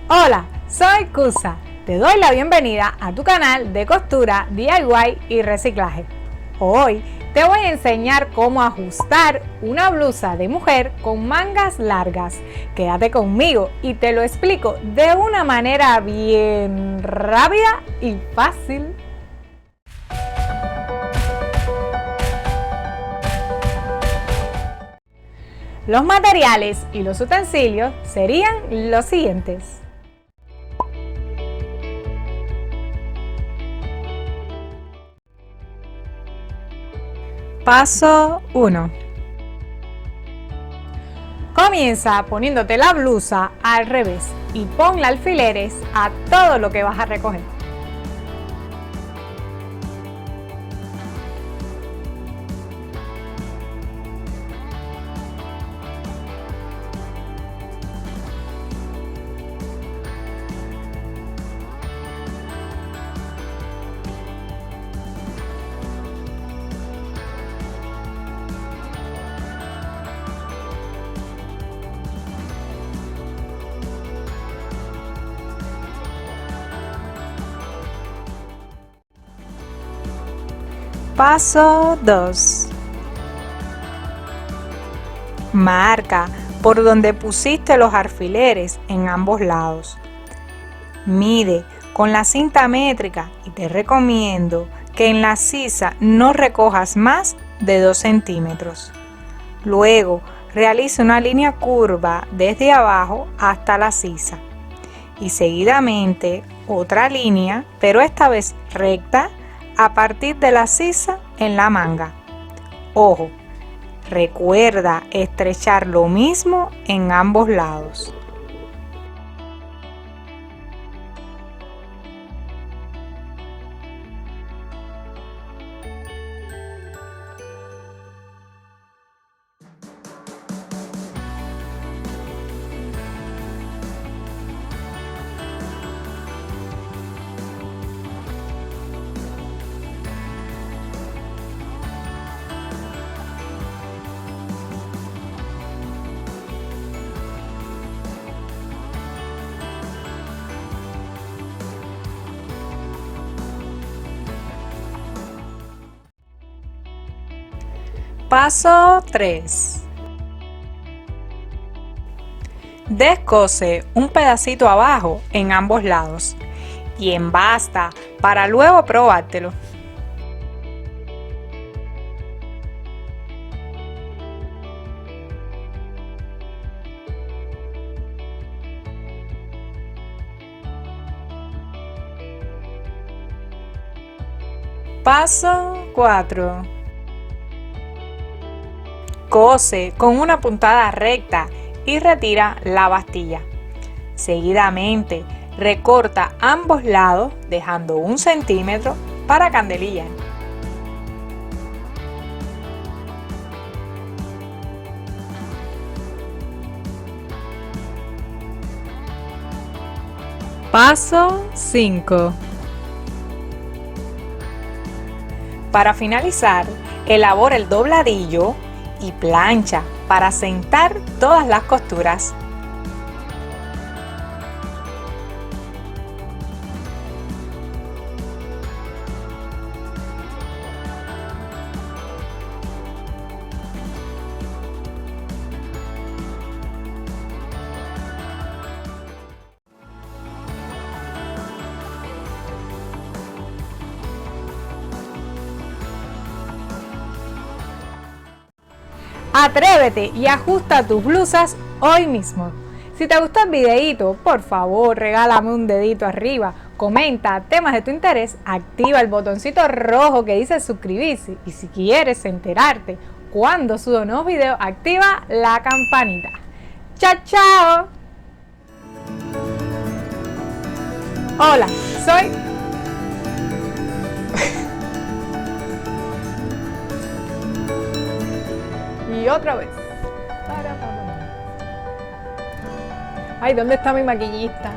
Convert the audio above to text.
Hola, soy Cusa. Te doy la bienvenida a tu canal de costura, DIY y reciclaje. Hoy te voy a enseñar cómo ajustar una blusa de mujer con mangas largas. Quédate conmigo y te lo explico de una manera bien rápida y fácil. Los materiales y los utensilios serían los siguientes. Paso 1. Comienza poniéndote la blusa al revés y ponle alfileres a todo lo que vas a recoger. Paso 2. Marca por donde pusiste los alfileres en ambos lados. Mide con la cinta métrica y te recomiendo que en la sisa no recojas más de 2 centímetros. Luego realiza una línea curva desde abajo hasta la sisa y seguidamente otra línea, pero esta vez recta, a partir de la sisa en la manga. Ojo, recuerda estrechar lo mismo en ambos lados. Paso 3. Descose un pedacito abajo en ambos lados y embasta para luego probártelo. Paso 4. Cose con una puntada recta y retira la bastilla. Seguidamente recorta ambos lados dejando 1 centímetro para candelillas. Paso 5. Para finalizar, elabora el dobladillo y plancha para sentar todas las costuras. Atrévete y ajusta tus blusas hoy mismo. Si te gustó el videito, por favor regálame un dedito arriba, comenta temas de tu interés, activa el botoncito rojo que dice suscribirse y si quieres enterarte cuando subo nuevos videos, activa la campanita. ¡Chao, chao! Hola, soy... Y otra vez. Ay, ¿dónde está mi maquillista?